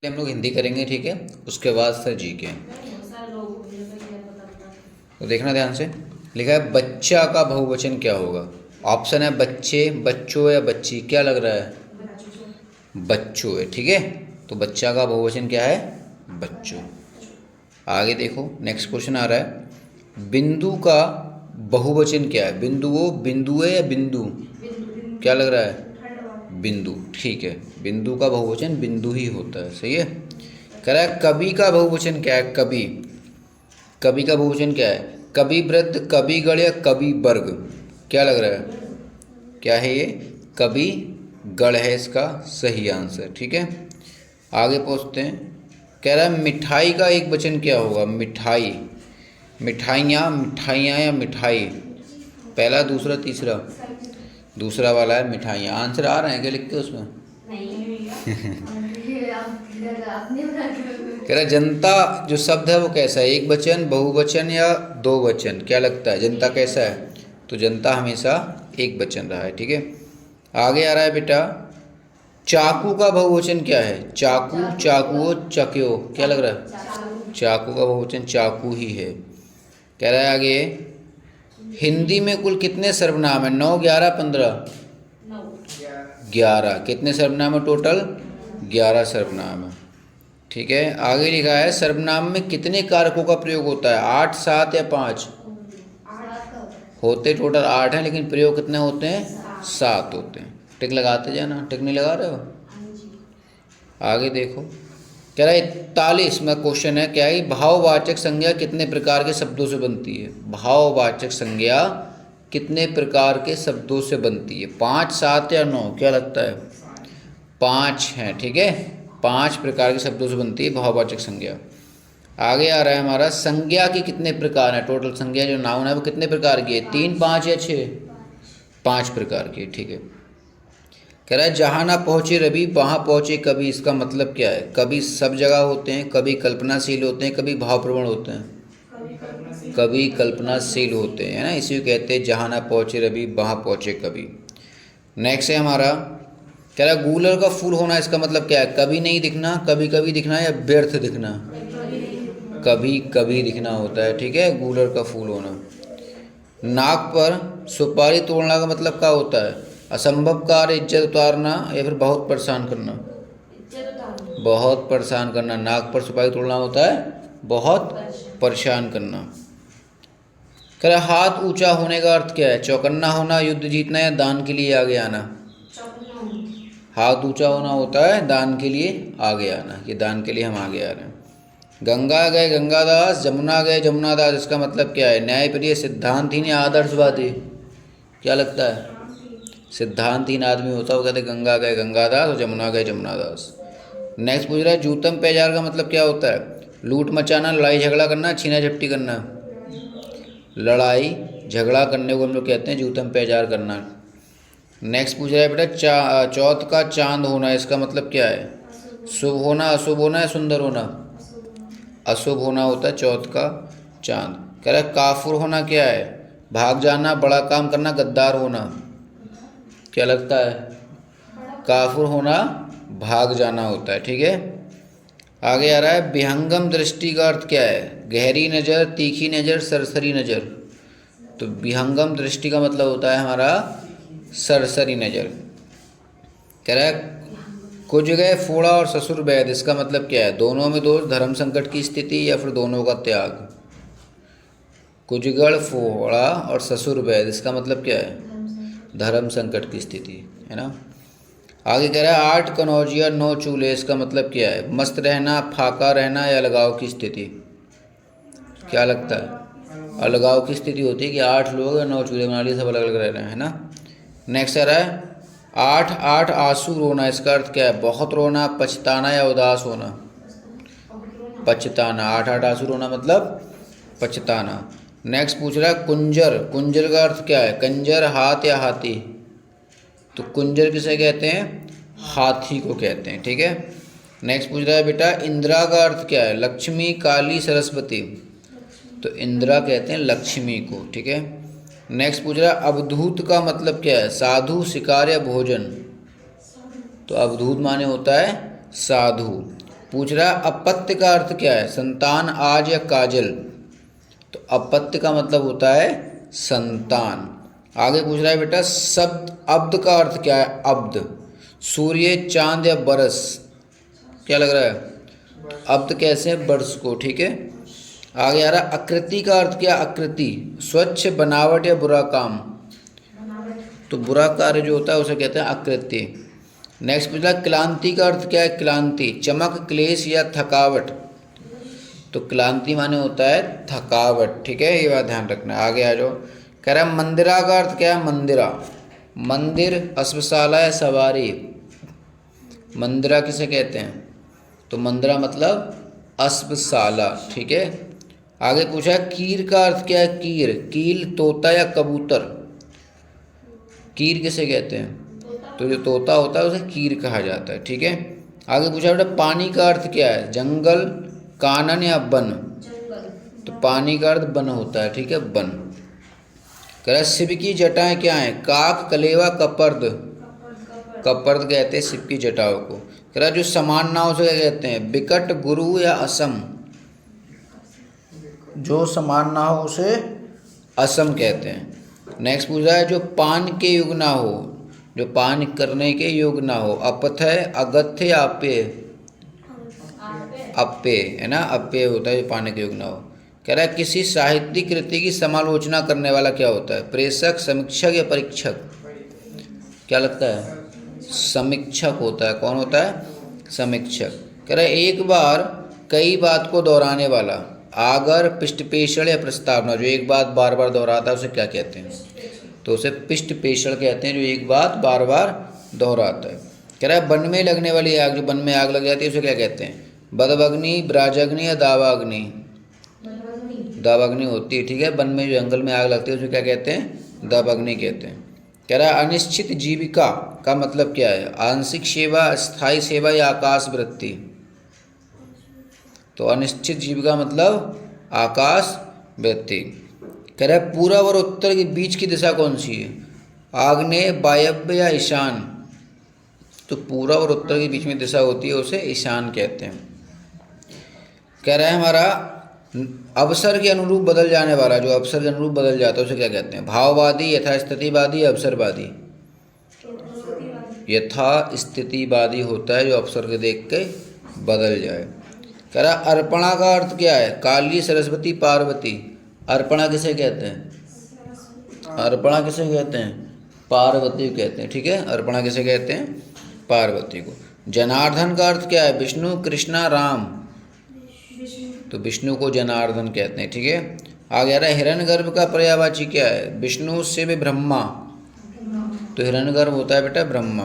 हम लोग हिंदी करेंगे, ठीक है। उसके बाद सर जी के। तो देखना ध्यान से। लिखा है बच्चा का बहुवचन क्या होगा। ऑप्शन है बच्चे, बच्चों या बच्ची। क्या लग रहा है? बच्चों है, ठीक है। तो बच्चा का बहुवचन क्या है? बच्चों। आगे देखो, नेक्स्ट क्वेश्चन आ रहा है बिंदु का बहुवचन क्या है। बिंदुओं, बिंदु है या बिंदु? क्या लग रहा है? बिंदु, ठीक है। बिंदु का बहुवचन बिंदु ही होता है, सही है। कह रहा है कवि का बहुवचन क्या है। कवि, कवि का बहुवचन क्या है? कवि वृद्ध, कवि गण या कवि वर्ग। क्या लग रहा है? क्या है ये? कवि गण है इसका सही आंसर, ठीक है। आगे पूछते हैं। कह रहा है मिठाई का एक वचन क्या होगा। मिठाई, मिठाइयाँ, मिठाइयाँ या मिठाई। पहला, दूसरा, तीसरा? दूसरा वाला है मिठाइयाँ। आंसर आ रहे हैं क्या लिख के उसमें? कह रहा है जनता जो शब्द है वो कैसा है। एक वचन, बहुवचन या दो वचन? क्या लगता है जनता कैसा है? तो जनता हमेशा एक वचन रहा है, ठीक है। आगे आ रहा है बेटा चाकू का बहुवचन क्या है। चाकू, चाकुओ, चक्यो। क्या लग रहा है? चाकू का बहुवचन चाकू ही है। कह रहा है आगे हिंदी में कुल कितने सर्वनाम है। 9, 11, 15? 11। कितने सर्वनाम है टोटल? 11 सर्वनाम है, ठीक है। आगे लिखा है सर्वनाम में कितने कारकों का प्रयोग होता है। 8, 7 या 5? होते टोटल 8 हैं, लेकिन प्रयोग कितने होते हैं? 7 होते हैं। टिक लगाते जाना। टिक नहीं लगा रहे हो? आगे देखो, कह रहा है 41 में क्वेश्चन है। क्या है? भाववाचक संज्ञा कितने प्रकार के शब्दों से बनती है। भाववाचक संज्ञा कितने प्रकार के शब्दों से बनती है। 5, 7 या 9? क्या लगता है? 5 हैं, ठीक है। 5 प्रकार के शब्दों से बनती है भाववाचक संज्ञा। आगे आ रहा है हमारा संज्ञा की कितने प्रकार हैं। टोटल संज्ञा जो नाउन है वो कितने प्रकार की है। 3, 5 या 6? 5 प्रकार की, ठीक है। कह रहा है जहाँ ना पहुँचे रवि वहाँ पहुँचे कवि। इसका मतलब क्या है? कवि सब जगह होते हैं, कवि कल्पनाशील होते हैं, कवि भावप्रवण होते हैं। कवि कल्पनाशील होते हैं, है ना। इसी को कहते हैं जहाँ ना पहुँचे रवि वहाँ पहुँचे कवि। नेक्स्ट है हमारा, कह रहा है गूलर का फूल होना। इसका मतलब क्या है? कभी नहीं दिखना, कभी कभी दिखना या व्यर्थ दिखना। कभी कभी दिखना होता है, ठीक है, गूलर का फूल होना। नाक पर सुपारी तोड़ना का मतलब क्या होता है? असंभव कार्य, इज्जत उतारना या फिर बहुत परेशान करना। बहुत परेशान करना। नाक पर सुपारी तोड़ना होता है बहुत परेशान करना। कह रहा हाथ ऊंचा होने का अर्थ क्या है? चौकन्ना होना, युद्ध जीतना या दान के लिए आगे आना। हाथ ऊंचा होना होता है दान के लिए आगे आना, कि दान के लिए हम आगे आ रहे हैं। गंगा गए गंगादास, जमुना गए जमुनादास। इसका मतलब क्या है? न्यायप्रिय, सिद्धांतहीन या आदर्शवादी। क्या लगता है? सिद्धांतहीन आदमी होता है वो कहते गंगा गए गंगादास और जमुना गए जमुनादास। नेक्स्ट पूछ रहा है जूतम पेजार का मतलब क्या होता है? लूट मचाना, लड़ाई झगड़ा करना, छीना झपटी करना। लड़ाई झगड़ा करने को हम लोग कहते हैं जूतम पेजार करना। नेक्स्ट पूछ रहा है बेटा चौथ का चांद होना। इसका मतलब क्या है? शुभ होना, अशुभ होना या सुंदर होना। अशुभ होना होता है चौथ का चांद। कह रहा है काफुर होना क्या है? भाग जाना, बड़ा काम करना, गद्दार होना। क्या लगता है? काफुर होना भाग जाना होता है, ठीक है। आगे आ रहा है विहंगम दृष्टि का अर्थ क्या है? गहरी नज़र, तीखी नज़र, सरसरी नज़र। तो विहंगम दृष्टि का मतलब होता है हमारा सरसरी नज़र। कह रहा है कुछ गए फोड़ा और ससुर वैद। इसका मतलब क्या है? दोनों में दोष, धर्म संकट की स्थिति या फिर दोनों का त्याग। कुजगढ़ फोड़ा और ससुर वैद, इसका मतलब क्या है? धर्म संकट की स्थिति, है ना। आगे कह रहा है 8 कनौजिया 9 चूल्हे। इसका मतलब क्या है? मस्त रहना, फाका रहना या अलगाव की स्थिति। क्या लगता है? अलगाव की स्थिति होती है कि 8 लोग या 9 चूल्हे बना लिए, सब अलग अलग रह रहे हैं, है ना। नेक्स्ट आ रहा है 8 8 आंसू रोना। इसका अर्थ क्या है? बहुत रोना, पछताना या उदास होना। पछताना। 8 8 आंसू रोना मतलब पछताना। नेक्स्ट पूछ रहा है कुंजर। कुंजर का अर्थ क्या है? कंजर, हाथ या हाथी। तो कुंजर किसे कहते हैं? हाथी को कहते हैं, ठीक है। नेक्स्ट पूछ रहा है बेटा इंदिरा का अर्थ क्या है? लक्ष्मी, काली, सरस्वती। तो इंदिरा कहते हैं लक्ष्मी को, ठीक है। नेक्स्ट पूछ रहा है अवधूत का मतलब क्या है? साधु, शिकार या भोजन। तो अवधूत माने होता है साधु। पूछ रहा है अपत्य का अर्थ क्या है, संतान, आज या काजल। तो अपत्य का मतलब होता है संतान। आगे पूछ रहा है बेटा शब्द अब्द का अर्थ क्या है, अब्द, सूर्य, चांद या बरस। क्या लग रहा है, अब्द कैसे, बरस को, ठीक है। आगे आ रहा आकृति का अर्थ क्या, आकृति, स्वच्छ, बनावट या बुरा काम। तो बुरा कार्य जो होता है उसे कहते हैं आकृति। नेक्स्ट पूछा क्लांति का अर्थ क्या है, क्लांति, चमक, क्लेश या थकावट। तो क्लांति माने होता है थकावट, ठीक है, ये बात ध्यान रखना। आगे आ जाओ, कह रहा है मंदिरा का अर्थ क्या है, मंदिरा, मंदिर, अश्वशाला या सवारी। मंदिरा किसे कहते हैं, तो मंदिरा मतलब अश्वशाला, ठीक है। आगे पूछा है कीर का अर्थ क्या है, कीर, कील, तोता या कबूतर। कीर किसे कहते हैं, तो जो तोता होता है उसे कीर कहा जाता है, ठीक है। आगे पूछा बेटा पानी का अर्थ क्या है, जंगल, कानन या वन। तो पानी का अर्थ वन होता है, ठीक है, वन। कह रहा शिव की जटाएं क्या हैं, काक, कलेवा, कपर्द। कपर्द कहते हैं शिव की जटाओं को। कह रहा जो समान ना हो उसे क्या कहते हैं, विकट, गुरु या असम। जो समान ना हो उसे असम कहते हैं। नेक्स्ट पूछा है जो पान के युग ना हो, जो पान करने के योग ना हो, अपथय, अगत्य या अप्यय। अप्यय है ना, अप्यय होता है जो पाने के योग ना हो। कह रहा है किसी साहित्यिक कृति की समालोचना करने वाला क्या होता है, प्रेषक, समीक्षक या परीक्षक। क्या लगता है, समीक्षक होता है। कौन होता है, समीक्षक। कह रहा है एक बार कई बात को दोहराने वाला, आगर, पृष्ठपेषण या प्रस्तावना। जो एक बात बार बार दोहराता है उसे क्या कहते हैं, तो उसे पृष्ठपेषण कहते हैं, जो एक बात बार बार दोहराता है। कह रहा है वन में लगने वाली आग, जो वन में आग लग जाती है उसे क्या कहते हैं, बदबग्नि, ब्राजग्नि या दावाग्नि। दावाग्नि होती है, ठीक है। वन में जो जंगल में आग लगती है उसे क्या कहते हैं, दावाग्नि कहते हैं। कह रहा है अनिश्चित जीविका का मतलब क्या है, आंशिक सेवा, स्थायी सेवा या आकाश वृत्ति। तो अनिश्चित जीविका मतलब आकाश वृत्ति। कह रहा है पूर्व और उत्तर के बीच की दिशा कौन सी है, आग्नेय, वायव्य या ईशान। तो पूर्व और उत्तर के बीच में दिशा होती है उसे ईशान कहते हैं। कह रहा है हमारा अवसर के अनुरूप बदल जाने वाला, जो अवसर के अनुरूप बदल जाता है उसे क्या कहते हैं, भाववादी, यथास्थितिवादी, अवसरवादी। यथास्थितिवादी होता है जो अवसर के देख के बदल जाए। कह रहा अर्पणा का अर्थ क्या है, काली, सरस्वती, पार्वती। अर्पणा किसे कहते हैं, अर्पणा किसे कहते हैं, पार्वती को कहते हैं, ठीक है। अर्पणा किसे कहते हैं, पार्वती को। जनार्दन का अर्थ क्या है, विष्णु, कृष्णा, राम। तो विष्णु को जनार्दन कहते हैं, ठीक है। आगे आ रहा है हिरण्यगर्भ का पर्यायवाची क्या है, विष्णु, शिव, ब्रह्मा। तो हिरण्यगर्भ होता है बेटा ब्रह्मा।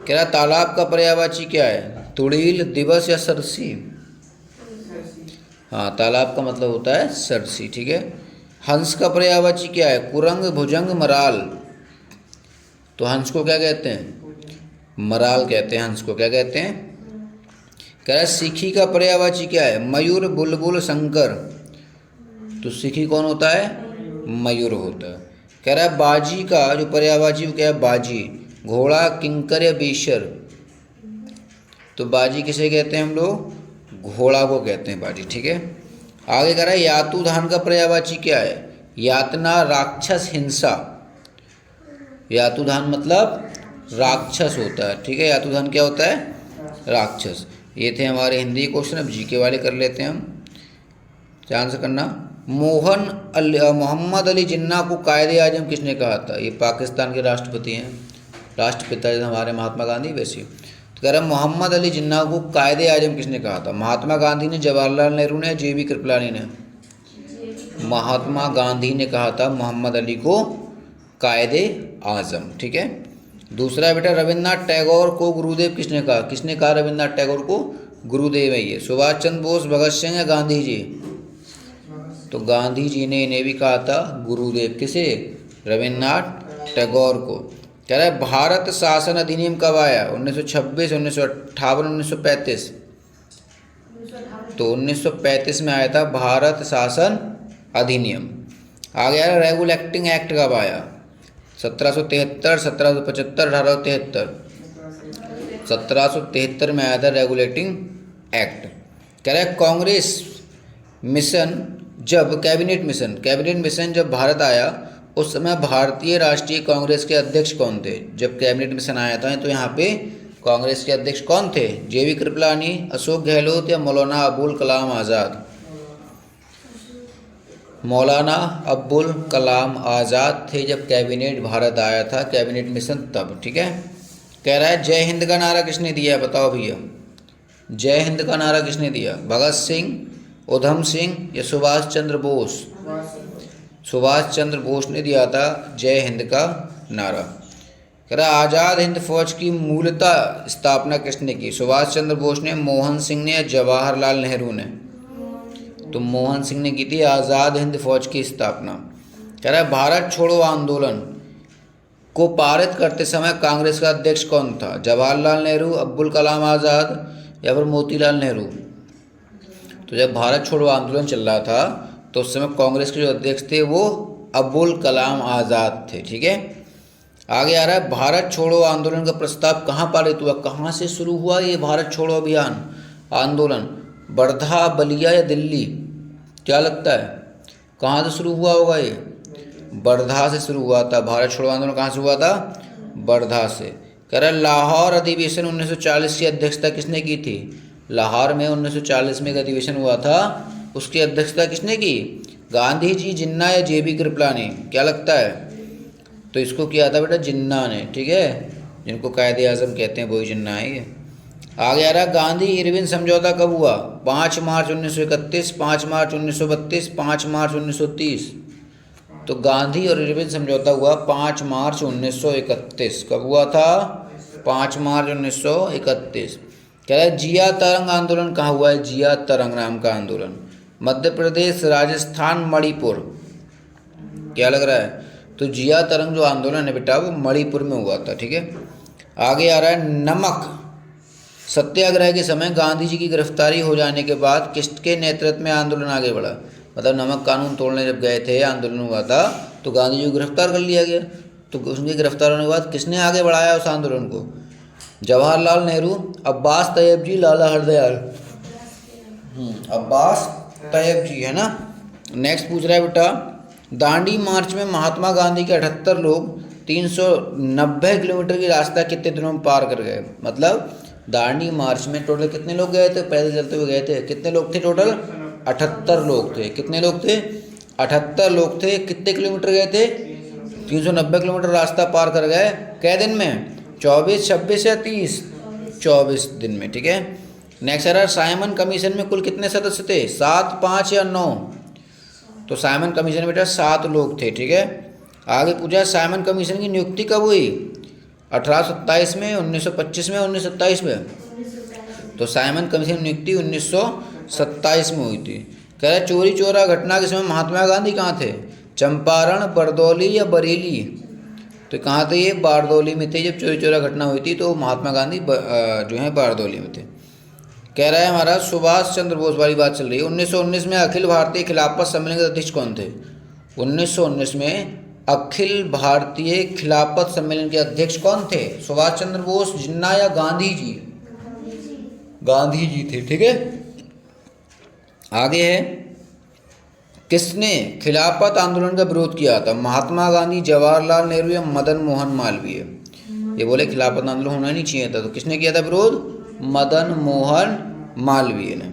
कह रहा तालाब का पर्यायवाची क्या है, तुड़ील, दिवस या सरसी। हाँ, तालाब का मतलब होता है सरसी, ठीक है। हंस का पर्यायवाची क्या है, कुरंग, भुजंग, मराल। तो हंस को क्या कहते हैं, मराल कहते हैं हंस को, क्या कहते हैं। कह रहा है सिखी का पर्यायवाची क्या है, मयूर, बुलबुल, शंकर। तो सिखी कौन होता है, मयूर होता है। कह रहा है बाजी का जो पर्यायवाची क्या है, बाजी, घोड़ा, किंकर या बीशर। तो बाजी किसे कहते हैं हम लोग, घोड़ा को कहते हैं बाजी, ठीक है। आगे कह रहा है यातुधान का पर्यायवाची क्या है, यातना, राक्षस, हिंसा। यातुधान मतलब राक्षस होता है, ठीक है। यातुधान क्या होता है, राक्षस। ये थे हमारे हिंदी क्वेश्चन। अब जीके वाले कर लेते हैं हम, ध्यान से करना। मोहम्मद अली जिन्ना को कायदे आजम किसने कहा था, ये पाकिस्तान के राष्ट्रपति हैं, राष्ट्रपिता जैसे हमारे महात्मा गांधी वैसे। तो कह रहा है मोहम्मद अली जिन्ना को कायदे आजम किसने कहा था, महात्मा गांधी ने, जवाहरलाल नेहरू ने, जेबी कृपलानी ने। महात्मा गांधी ने कहा था मोहम्मद अली को कायदे आजम, ठीक है। दूसरा बेटा रविन्द्रनाथ टैगोर को गुरुदेव किसने कहा, किसने कहा रविन्द्रनाथ टैगोर को गुरुदेव है ये, सुभाष चंद्र बोस, भगत सिंह या गांधी जी। तो गांधी जी ने इन्हें भी कहा था गुरुदेव, किसे, रविन्द्रनाथ टैगोर को। कह रहा है भारत शासन अधिनियम कब आया, 1926, 1958, 1935। तो 1935 में आया था भारत शासन अधिनियम। आगे आ रहा रेगुलेटिंग एक्ट कब आया, 1773, 1775, 1873। 1773 में आया था रेगुलेटिंग एक्ट। कह रहा है कांग्रेस मिशन कैबिनेट मिशन जब भारत आया उस समय भारतीय राष्ट्रीय कांग्रेस के अध्यक्ष कौन थे? जब कैबिनेट मिशन आया था तो यहाँ पे कांग्रेस के अध्यक्ष कौन थे? जेवी कृपलानी, अशोक गहलोत या मौलाना अबुल कलाम आज़ाद? मौलाना अब्बुल कलाम आज़ाद थे जब कैबिनेट भारत आया था, कैबिनेट मिशन तब। ठीक है। कह रहा है जय हिंद का नारा किसने दिया? बताओ भैया, जय हिंद का नारा किसने दिया? भगत सिंह, उधम सिंह या सुभाष चंद्र बोस? सुभाष चंद्र बोस ने दिया था जय हिंद का नारा। कह रहा आज़ाद हिंद फौज की मूलतः स्थापना किसने की? सुभाष चंद्र बोस ने, मोहन सिंह ने या जवाहरलाल नेहरू ने? तो मोहन सिंह ने की थी आज़ाद हिंद फौज की स्थापना। कह रहा है भारत छोड़ो आंदोलन को पारित करते समय कांग्रेस का अध्यक्ष कौन था? जवाहरलाल नेहरू, अब्दुल कलाम आज़ाद या फिर मोतीलाल नेहरू? तो जब भारत छोड़ो आंदोलन चल रहा था तो उस समय कांग्रेस के जो अध्यक्ष थे वो अब्दुल कलाम आज़ाद थे। ठीक है। आगे आ रहा है भारत छोड़ो आंदोलन का प्रस्ताव कहाँ पारित हुआ? कहाँ से शुरू हुआ ये भारत छोड़ो अभियान आंदोलन? वर्धा, बलिया या दिल्ली? क्या लगता है कहाँ से शुरू हुआ होगा ये? वर्धा से शुरू हुआ था। भारत छोड़ो आंदोलन कहाँ से हुआ था? वर्धा से। कह रहा है लाहौर अधिवेशन 1940 की अध्यक्षता किसने की थी? लाहौर में 1940 में एक अधिवेशन हुआ था, उसकी अध्यक्षता किसने की? गांधी जी, जिन्ना या जेबी कृपलानी? क्या लगता है? तो इसको किया था बेटा जिन्ना ने। ठीक है, जिनको कायदे आज़म कहते हैं वही जिन्ना है ये। आगे आ रहा गांधी इरविन समझौता कब हुआ? 5 मार्च 1931, 5 मार्च 1932, 5 मार्च 1930? तो गांधी और इरविन समझौता हुआ 5 मार्च 1931। कब हुआ था? 5 मार्च 1931। कह रहा है जिया तरंग आंदोलन कहाँ हुआ है? जिया तरंग नाम का आंदोलन मध्य प्रदेश, राजस्थान, मणिपुर? क्या लग रहा है? तो जिया तरंग जो आंदोलन है बेटा वो मणिपुर में हुआ था। ठीक है। आगे आ रहा है नमक सत्याग्रह के समय गांधी जी की गिरफ्तारी हो जाने के बाद किसके नेतृत्व में आंदोलन आगे बढ़ा? मतलब नमक कानून तोड़ने जब गए थे, आंदोलन हुआ था तो गांधी जी को गिरफ्तार कर लिया गया। तो उनकी गिरफ्तार होने के बाद किसने आगे बढ़ाया उस आंदोलन को? जवाहरलाल नेहरू, अब्बास तैयब जी, लाला हरदयाल? अब्बास तैयब जी है ना। नेक्स्ट पूछ रहा है बेटा दांडी मार्च में महात्मा गांधी के 78 लोग 390 किलोमीटर की रास्ता कितने दिनों में पार कर गए? मतलब दांडी मार्च में टोटल कितने लोग गए थे? पैदल चलते हुए गए थे। कितने लोग थे टोटल? 78 लोग थे। कितने लोग थे? 78 लोग थे। कितने किलोमीटर गए थे? 390 किलोमीटर रास्ता पार कर गए। कै दिन में? 24, 26 या 30? 24 दिन में। ठीक है। नेक्स्ट आ रहा है साइमन कमीशन में कुल कितने सदस्य थे? 7, 5 या 9? तो साइमन कमीशन में बेटा 7 लोग थे। ठीक है। आगे पूछा साइमन कमीशन की नियुक्ति कब हुई? 1827 में, 1925 में, 1927 में? तो साइमन कमीशन नियुक्ति 1927 में हुई थी। कह रहे चोरी चोरा घटना के समय महात्मा गांधी कहाँ थे? चंपारण, बरदौली या बरेली? तो कहाँ थे ये? बारदौली में थे। जब चोरी चोरा घटना हुई थी तो महात्मा गांधी जो है बारदौली में थे। कह रहा है हमारा सुभाष चंद्र बोस वाली बात चल रही है। 1919 में अखिल भारतीय खिलाफत सम्मेलन के अध्यक्ष कौन थे? 1919 में अखिल भारतीय खिलाफत सम्मेलन के अध्यक्ष कौन थे? सुभाष चंद्र बोस, जिन्ना या गांधी जी? गांधी जी थे। ठीक है। आगे है किसने खिलाफत आंदोलन का विरोध किया था? महात्मा गांधी, जवाहरलाल नेहरू या मदन मोहन मालवीय? ये बोले खिलाफत आंदोलन होना नहीं चाहिए था, तो किसने किया था विरोध? मदन मोहन मालवीय ने।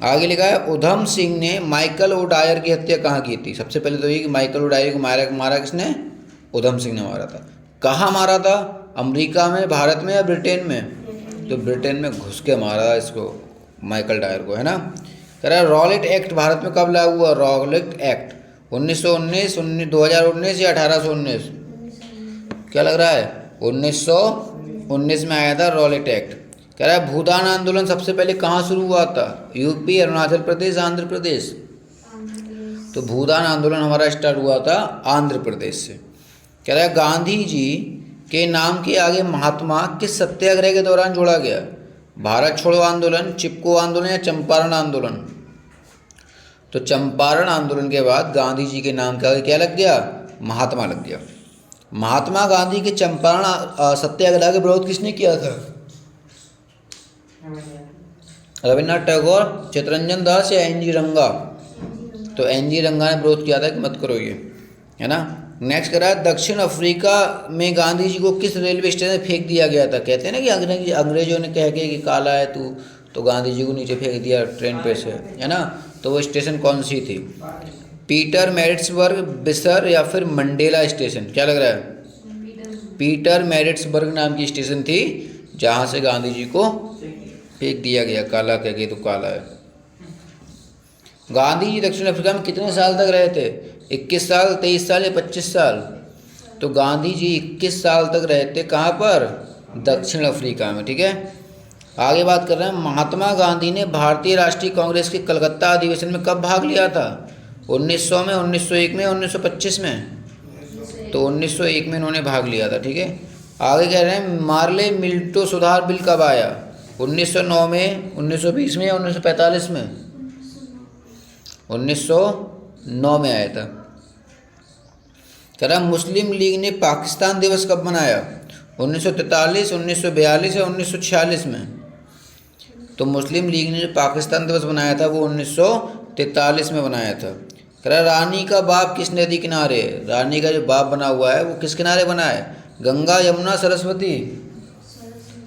आगे लिखा है उधम सिंह ने माइकल ओडायर की हत्या कहाँ की थी? सबसे पहले तो ये कि माइकल ओडायर को मारा किसने? उधम सिंह ने मारा था। कहाँ मारा था? अमेरिका में, भारत में या ब्रिटेन में? तो ब्रिटेन में घुस के मारा इसको, माइकल डायर को, है ना। कह रहा है रॉलेट एक्ट भारत में कब लागू हुआ? रॉलेट एक्ट 1919, 2019 या 1819? क्या लग रहा है? 1919 में आया था रॉलेट एक्ट। कह रहा है भूदान आंदोलन सबसे पहले कहाँ शुरू हुआ था? यूपी, अरुणाचल प्रदेश, आंध्र प्रदेश? तो भूदान आंदोलन हमारा स्टार्ट हुआ था आंध्र प्रदेश से। कह रहा है गांधी जी के नाम के आगे महात्मा किस सत्याग्रह के दौरान जोड़ा गया? भारत छोड़ो आंदोलन, चिपको आंदोलन या चंपारण आंदोलन? तो चंपारण आंदोलन के बाद गांधी जी के नाम के आगे क्या लग गया? महात्मा लग गया। महात्मा गांधी के चंपारण सत्याग्रह का विरोध किसने किया था? रविन्द्रनाथ टैगोर, चित्तरंजन दास या एन जी रंगा? तो एन जी रंगा ने विरोध किया था कि मत करो ये, है ना। नेक्स्ट करा है, दक्षिण अफ्रीका में गांधी जी को किस रेलवे स्टेशन से फेंक दिया गया था? कहते हैं ना कि अंग्रेजों ने कह के कि काला है तू, तो गांधी जी को नीचे फेंक दिया ट्रेन पे से, है ना। तो वो स्टेशन कौन सी थी? पीटर मैरिट्सबर्ग, बिसर या फिर मंडेला स्टेशन? क्या लग रहा है? पीटर मैरिट्सबर्ग नाम की स्टेशन थी जहाँ से गांधी जी को फेंक दिया गया, काला कह के, तो काला है। गांधी जी दक्षिण अफ्रीका में कितने साल तक रहे थे? 21 साल, 23 साल या 25 साल? तो गांधी जी 21 साल तक रहे थे। कहाँ पर? दक्षिण अफ्रीका में, ठीक है। आगे बात कर रहे हैं, महात्मा गांधी ने भारतीय राष्ट्रीय कांग्रेस के कलकत्ता अधिवेशन में कब भाग लिया था? 1900 में, 1901 में, 1925 में? तो 1901 में इन्होंने भाग लिया था, ठीक है। आगे कह रहे हैं, मार्ले मिल्टो सुधार बिल कब आया? 1909 में, 1920 में या 1945 में? 1909 में आया था। कह रहा मुस्लिम लीग ने पाकिस्तान दिवस कब मनाया? 1943, 1942 या 1946 में? तो मुस्लिम लीग ने जो पाकिस्तान दिवस बनाया था वो 1943 में बनाया था। कह रहा रानी का बाप किस नदी किनारे है? रानी का जो बाप बना हुआ है वो किस किनारे बना है? गंगा, यमुना, सरस्वती?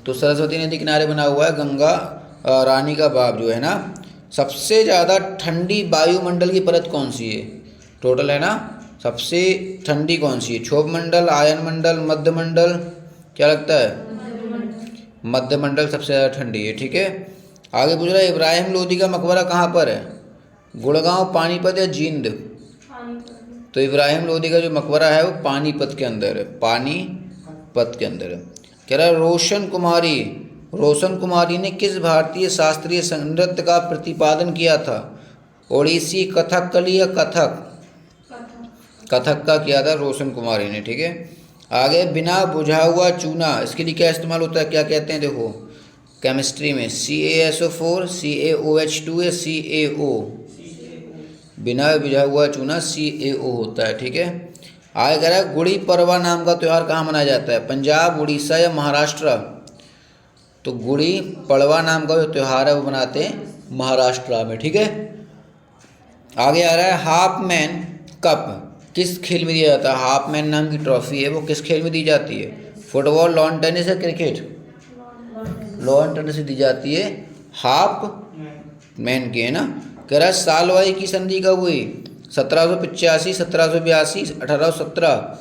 तो सरस्वती नदी किनारे बना हुआ है गंगा, रानी का बाप जो है ना। सबसे ज़्यादा ठंडी वायुमंडल की परत कौन सी है? टोटल है ना, सबसे ठंडी कौन सी है? क्षोभ मंडल, आयन मंडल, मध्य मंडल? क्या लगता है? मध्य मंडल सबसे ज़्यादा ठंडी है, ठीक है। आगे पूछ रहा है, इब्राहिम लोदी का मकबरा कहाँ पर है? गुड़गांव, पानीपत या जींद? तो इब्राहिम लोदी का जो मकबरा है वो पानीपत के अंदर है, पानीपत के अंदर है। कह रहा है रोशन कुमारी ने किस भारतीय शास्त्रीय नृत्य का प्रतिपादन किया था? ओडिसी, कथकली या कथक? कथक का किया था रोशन कुमारी ने, ठीक है। आगे, बिना बुझा हुआ चूना, इसके लिए क्या इस्तेमाल होता है, क्या कहते हैं? देखो केमिस्ट्री में CaSO4, CaOH2 या CaO? बिना बुझा हुआ चूना CaO होता है, ठीक है। आगे कह रहा है, गुड़ी पड़वा नाम का त्यौहार कहाँ मनाया जाता है? पंजाब, उड़ीसा या महाराष्ट्र? तो गुड़ी पड़वा नाम का जो त्यौहार है वो मनाते हैं महाराष्ट्र में, ठीक है। आगे आ रहा है, हाफ मैन कप किस खेल में दिया जाता है? हाफ मैन नाम की ट्रॉफी है वो किस खेल में दी जाती है? फुटबॉल, लॉन टेनिस या क्रिकेट? लॉन टेनिस से दी जाती है, हाफ मैन की, है ना। कह रहा है, सालवाई की संधि कब हुई? 1785, 1782, 1817?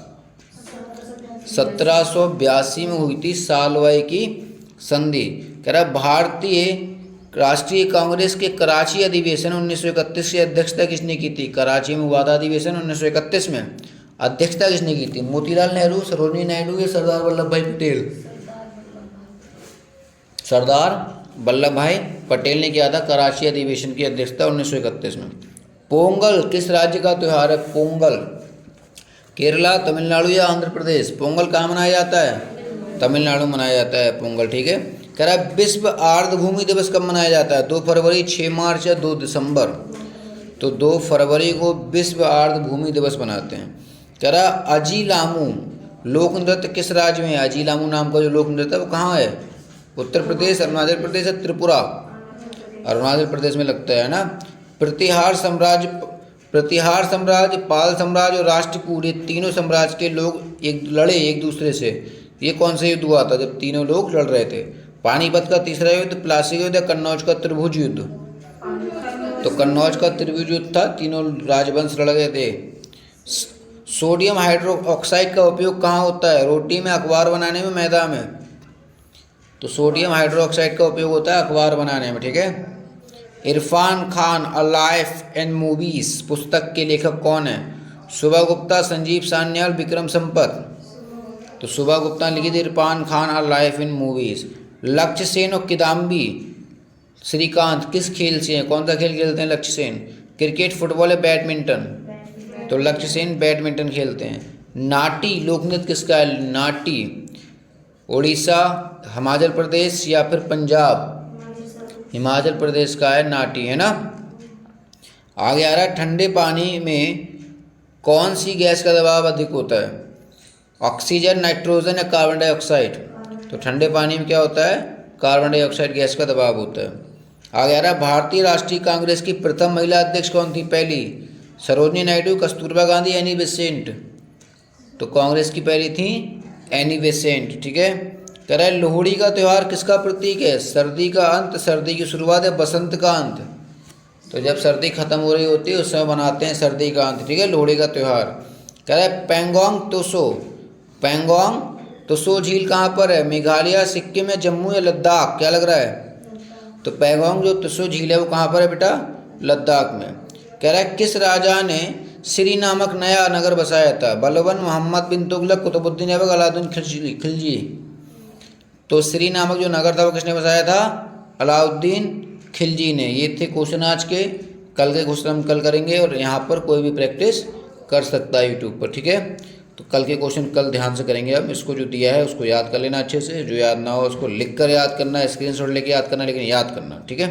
1782 में हुई थी सालवाई की संधि। कह रहा भारतीय राष्ट्रीय कांग्रेस के कराची अधिवेशन 1931 की अध्यक्षता किसने की थी? कराची में हुआ था अधिवेशन 1931 में, अध्यक्षता किसने की थी? मोतीलाल नेहरू, सरोजिनी नायडू या सरदार वल्लभ भाई पटेल? सरदार वल्लभ भाई पटेल ने किया था कराची अधिवेशन की अध्यक्षता 1931 में। पोंगल किस राज्य का त्यौहार है? पोंगल केरला, तमिलनाडु या आंध्र प्रदेश? पोंगल कहाँ मनाया जाता है? तमिलनाडु मनाया जाता है पोंगल, ठीक है। कह रहा है, विश्व आर्द्रभूमि दिवस कब मनाया जाता है? 2 फरवरी, 6 मार्च या 2 दिसंबर? तो 2 फरवरी को विश्व आर्द्रभूमि दिवस मनाते हैं। कह रहा अजीलामू लोक नृत्य किस राज्य में है? अजीलामू नाम का जो लोक नृत्य है वो कहाँ है? उत्तर प्रदेश, अरुणाचल प्रदेश या त्रिपुरा? अरुणाचल प्रदेश में लगता है ना। प्रतिहार साम्राज्य, पाल साम्राज्य और राष्ट्रकूट, ये तीनों साम्राज्य के लोग लड़े एक दूसरे से। ये कौन सा युद्ध हुआ था जब तीनों लोग लड़ रहे थे? पानीपत का तीसरा युद्ध, प्लासी युद्ध या कन्नौज का त्रिभुज युद्ध? तो कन्नौज का त्रिभुज युद्ध था, तीनों राजवंश लड़ गए थे। सोडियम हाइड्रोक्साइड का उपयोग कहाँ होता है? रोटी में, अखबार बनाने में, मैदा में? तो सोडियम हाइड्रोक्साइड का उपयोग होता है अखबार बनाने में, ठीक है। Irfan Khan a life and movies पुस्तक के लेखक कौन है? सुबा गुप्ता, संजीव सान्याल, विक्रम संपत? तो सुबा गुप्ता ने लिखी थी Irfan Khan a life in movies. लक्ष्य सेन और किदाम्बी श्रीकांत किस खेल से हैं? कौन सा खेल खेलते हैं लक्ष्य सेन? क्रिकेट, फुटबॉल या बैडमिंटन? तो लक्ष्य सेन बैडमिंटन खेलते हैं। नाटी लोकनृत्य किसका है? नाटी उड़ीसा, हिमाचल प्रदेश या फिर पंजाब? हिमाचल प्रदेश का है नाटी, है ना। आगे आ रहा है, ठंडे पानी में कौन सी गैस का दबाव अधिक होता है? ऑक्सीजन, नाइट्रोजन या कार्बन डाइऑक्साइड? तो ठंडे पानी में क्या होता है? कार्बन डाइऑक्साइड गैस का दबाव होता है। आगे आ रहा है, भारतीय राष्ट्रीय कांग्रेस की प्रथम महिला अध्यक्ष कौन थी? पहली सरोजनी नायडू, कस्तूरबा गांधी, एनी बेसेंट। तो कांग्रेस की पहली थी एनी बेसेंट। ठीक है। कह रहा है लोहड़ी का त्यौहार किसका प्रतीक है? सर्दी का अंत, सर्दी की शुरुआत है, बसंत का अंत। तो जब सर्दी खत्म हो रही होती है उस समय बनाते हैं सर्दी का अंत। ठीक है, लोहड़ी का त्यौहार। कह रहा है पेंगोंग त्सो, पेंगोंग त्सो झील कहाँ पर है? मेघालय, सिक्किम या जम्मू या लद्दाख? क्या लग रहा है? तो पेंगोंग जो त्सो झील है वो कहाँ पर है बेटा? लद्दाख में। कह रहा है किस राजा ने सिरी नामक नया नगर बसाया था? बलबन, मोहम्मद बिन तुगलक, कुतुबुद्दीन ऐबक, अलाउद्दीन खिलजी। तो सिरी नामक जो नगर था वो किसने बसाया था? अलाउद्दीन खिलजी ने। ये थे क्वेश्चन आज के। कल के क्वेश्चन हम कल करेंगे और यहाँ पर कोई भी प्रैक्टिस कर सकता है यूट्यूब पर। ठीक है, तो कल के क्वेश्चन कल ध्यान से करेंगे। अब इसको जो दिया है उसको याद कर लेना अच्छे से, जो याद ना हो उसको लिख कर याद करना, स्क्रीनशॉट लेके याद करना, लेकिन याद करना। ठीक है।